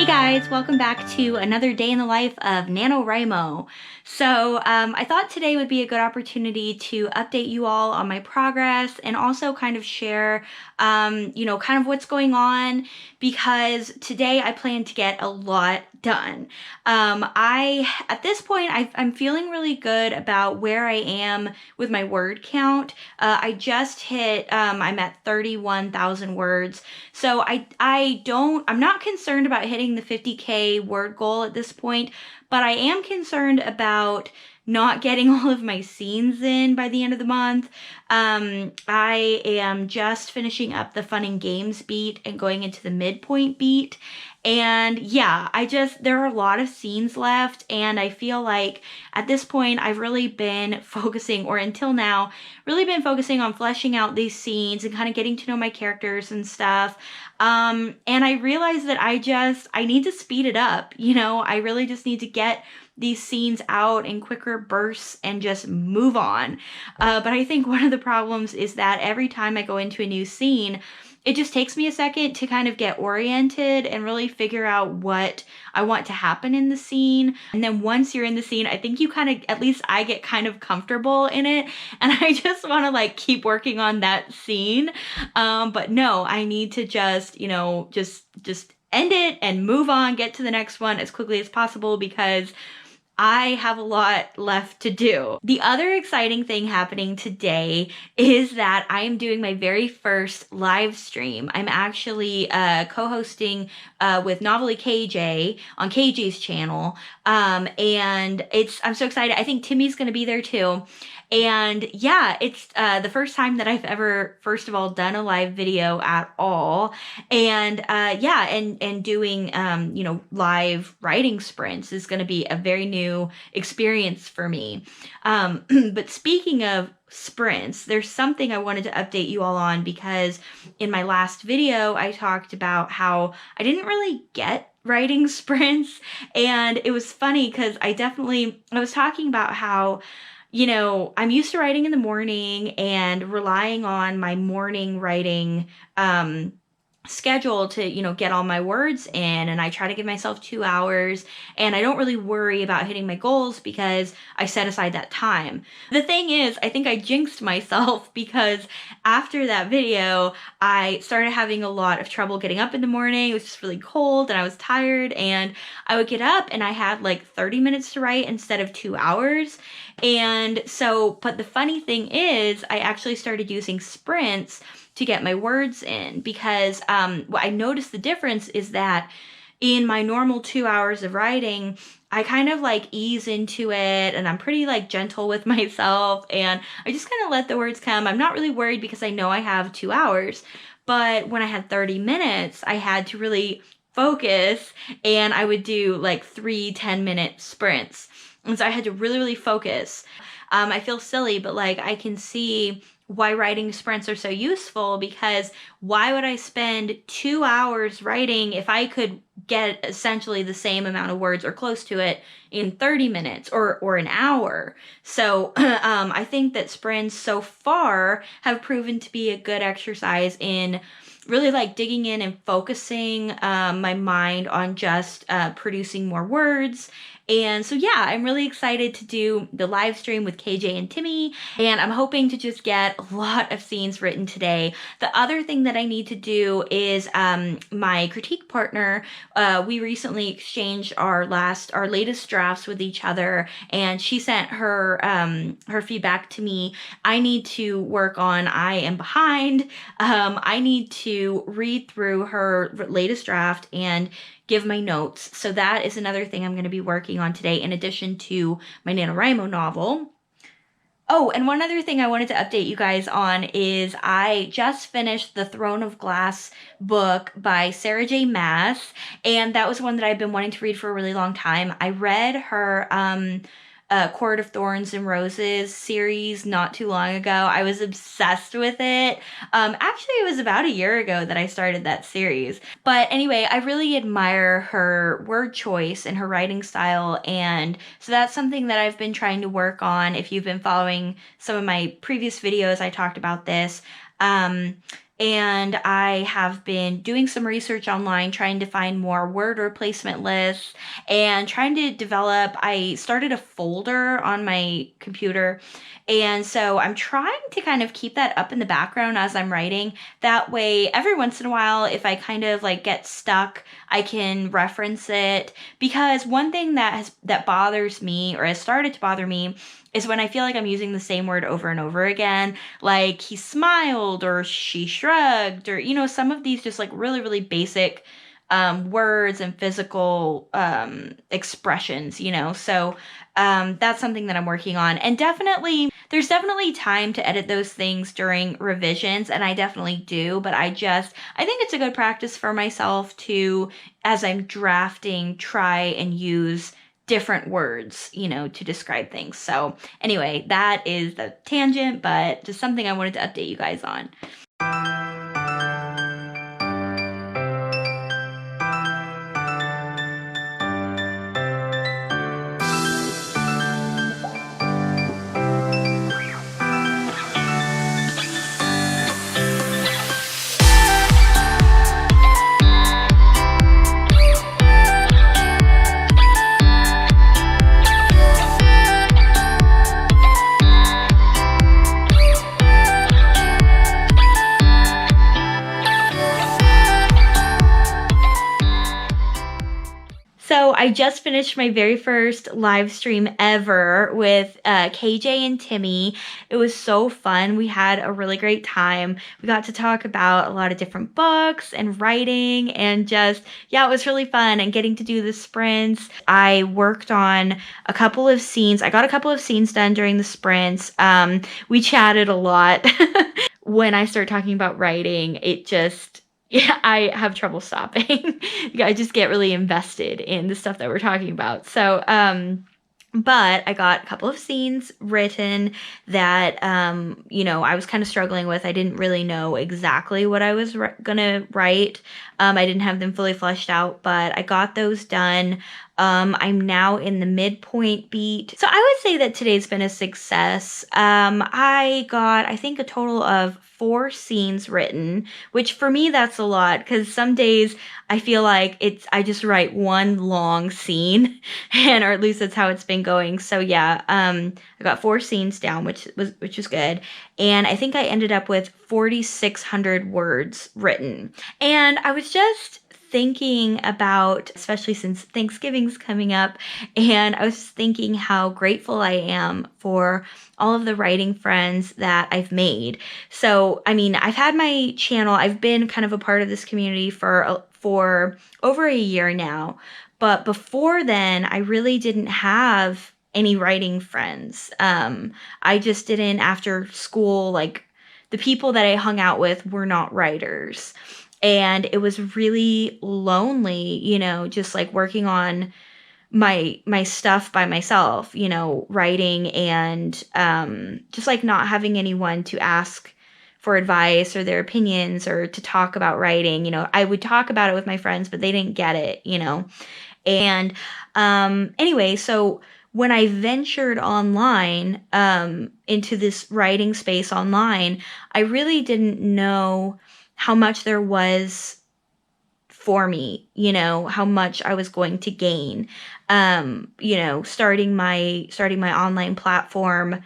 Hey guys, welcome back to another day in the life of NaNoWriMo. So I thought today would be a good opportunity to update you all on my progress and also kind of share, kind of what's going on, because today I plan to get a lot done. At this point, I'm feeling really good about where I am with my word count. I just hit, I'm at 31,000 words. So I'm not concerned about hitting the 50K word goal at this point, but I am concerned about not getting all of my scenes in by the end of the month. I am just finishing up the fun and games beat and going into the midpoint beat. And yeah, there are a lot of scenes left, and I feel like at this point I've really been focusing, or until now, really been focusing on fleshing out these scenes and kind of getting to know my characters and stuff. And I realized that I need to speed it up. I really just need to get these scenes out in quicker bursts and just move on. But I think one of the problems is that every time I go into a new scene, it just takes me a second to kind of get oriented and really figure out what I want to happen in the scene. And then once you're in the scene, I think you kind of, at least I get kind of comfortable in it. And I just want to like keep working on that scene. But no, I need to just end it and move on, get to the next one as quickly as possible, because I have a lot left to do. The other exciting thing happening today is that I am doing my very first live stream. I'm actually co-hosting with Novelly KJ on KJ's channel, and I'm so excited. I think Timmy's going to be there too. And yeah, it's the first time that I've ever, first of all, done a live video at all. And yeah, and doing, live writing sprints is going to be a very new experience for me. But speaking of sprints, there's something I wanted to update you all on, because in my last video, I talked about how I didn't really get writing sprints. And it was funny because I was talking about how, I'm used to writing in the morning and relying on my morning writing schedule to, get all my words in, and I try to give myself 2 hours, and I don't really worry about hitting my goals because I set aside that time. The thing is, I think I jinxed myself, because after that video, I started having a lot of trouble getting up in the morning. It was just really cold and I was tired, and I would get up and I had like 30 minutes to write instead of 2 hours. And so, but the funny thing is, I actually started using sprints to get my words in, because what I noticed the difference is that in my normal 2 hours of writing, I kind of like ease into it, and I'm pretty like gentle with myself, and I just kind of let the words come. I'm not really worried because I know I have 2 hours. But when I had 30 minutes, I had to really focus, and I would do like 3 10-minute sprints. And so I had to really, really focus. I feel silly, but like I can see why writing sprints are so useful, because why would I spend 2 hours writing if I could get essentially the same amount of words or close to it in 30 minutes or an hour? So I think that sprints so far have proven to be a good exercise in really like digging in and focusing my mind on just producing more words. And so yeah, I'm really excited to do the live stream with KJ and Timmy, and I'm hoping to just get a lot of scenes written today. The other thing that I need to do is my critique partner, we recently exchanged our latest drafts with each other, and she sent her feedback to me. I need to work on, I am behind. I need to read through her latest draft and give my notes. So that is another thing I'm going to be working on today, in addition to my NaNoWriMo novel. Oh, and one other thing I wanted to update you guys on is I just finished the Throne of Glass book by Sarah J. Maas, and that was one that I've been wanting to read for a really long time. I read her Court of Thorns and Roses series not too long ago. I was obsessed with it. Actually, it was about a year ago that I started that series. But anyway, I really admire her word choice and her writing style, and so that's something that I've been trying to work on. If you've been following some of my previous videos, I talked about this. and I have been doing some research online trying to find more word replacement lists and trying to develop. I started a folder on my computer, and so I'm trying to kind of keep that up in the background as I'm writing. That way, every once in a while, if I kind of like get stuck, I can reference it. Because one thing that bothers me, or has started to bother me, is when I feel like I'm using the same word over and over again. Like he smiled or she shrugged, or some of these just like really, really basic words and physical expressions. So that's something that I'm working on. And there's definitely time to edit those things during revisions, and I definitely do. But I think it's a good practice for myself to, as I'm drafting, try and use different words, to describe things. So anyway, that is the tangent, but just something I wanted to update you guys on. So I just finished my very first live stream ever with KJ and Timmy. It was so fun. We had a really great time. We got to talk about a lot of different books and writing, and it was really fun. And getting to do the sprints. I worked on a couple of scenes. I got a couple of scenes done during the sprints. We chatted a lot. When I start talking about writing, yeah, I have trouble stopping. I just get really invested in the stuff that we're talking about. So, but I got a couple of scenes written that, I was kind of struggling with. I didn't really know exactly what I was gonna write. I didn't have them fully fleshed out, but I got those done. I'm now in the midpoint beat. So I would say that today's been a success. I got, I think, a total of 4 scenes written, which for me, that's a lot, because some days I feel like I just write one long scene, or at least that's how it's been going. So yeah, I got 4 scenes down, which was good. And I think I ended up with 4,600 words written. And I was just thinking about, especially since Thanksgiving's coming up, and I was just thinking how grateful I am for all of the writing friends that I've made. So, I mean, I've had my channel, I've been kind of a part of this community for over a year now, but before then, I really didn't have any writing friends. I just didn't, after school, like the people that I hung out with were not writers. And it was really lonely, just like working on my stuff by myself, writing, and just like not having anyone to ask for advice or their opinions or to talk about writing. I would talk about it with my friends, but they didn't get it. And anyway, so when I ventured online into this writing space online, I really didn't know how much there was for me, how much I was going to gain. Starting my online platform,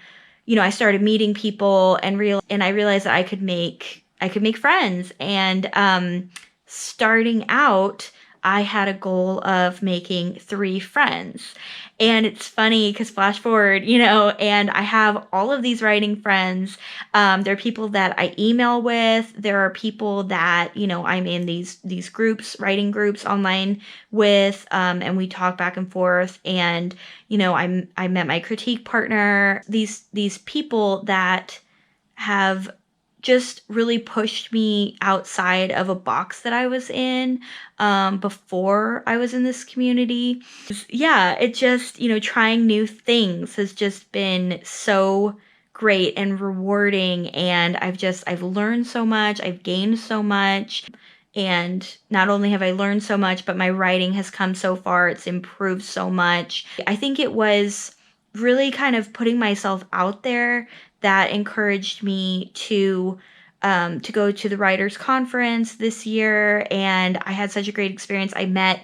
I started meeting people and I realized that I could make friends. And starting out, I had a goal of making 3 friends. And it's funny because flash forward, and I have all of these writing friends. There are people that I email with. There are people that, I'm in these groups, writing groups online with, and we talk back and forth. And, I met my critique partner. These people that have just really pushed me outside of a box that I was in before I was in this community. Yeah, it just, trying new things has just been so great and rewarding. And I've learned so much, I've gained so much. And not only have I learned so much, but my writing has come so far. It's improved so much. I think it was really kind of putting myself out there that encouraged me to to go to the writers conference this year, and I had such a great experience. I met,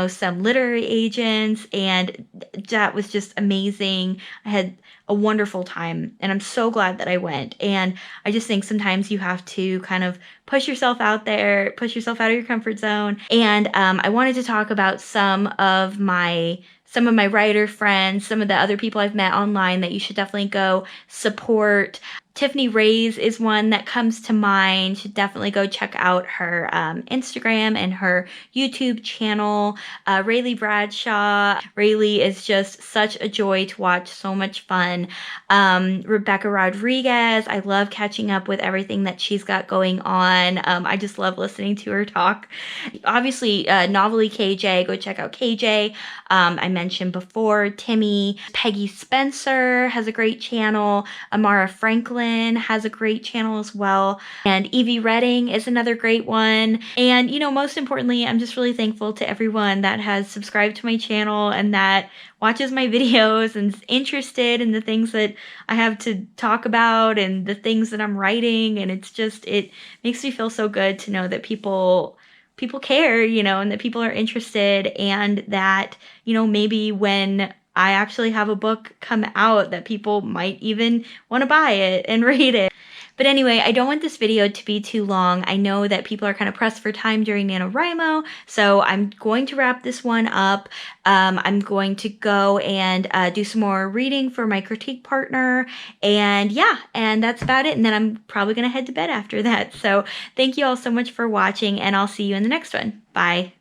some literary agents, and that was just amazing. I had a wonderful time, and I'm so glad that I went. And I just think sometimes you have to kind of push yourself out there, push yourself out of your comfort zone. And I wanted to talk about some of my writer friends, some of the other people I've met online that you should definitely go support. Tiffany Ray's is one that comes to mind. You should definitely go check out her Instagram and her YouTube channel. Rayleigh Bradshaw. Rayleigh is just such a joy to watch, so much fun. Rebecca Rodriguez, I love catching up with everything that she's got going on. I just love listening to her talk. Obviously, Novelly KJ, go check out KJ. I mentioned before, Timmy. Peggy Spencer has a great channel. Amara Franklin has a great channel as well. And Evie Redding is another great one. And, most importantly, I'm just really thankful to everyone that has subscribed to my channel and that watches my videos and is interested in the things that I have to talk about and the things that I'm writing. And it makes me feel so good to know that people care, and that people are interested, and that, maybe when I actually have a book come out, that people might even want to buy it and read it. But anyway, I don't want this video to be too long. I know that people are kind of pressed for time during NaNoWriMo, so I'm going to wrap this one up. I'm going to go and do some more reading for my critique partner, and yeah, and that's about it. And then I'm probably going to head to bed after that. So thank you all so much for watching, and I'll see you in the next one. Bye.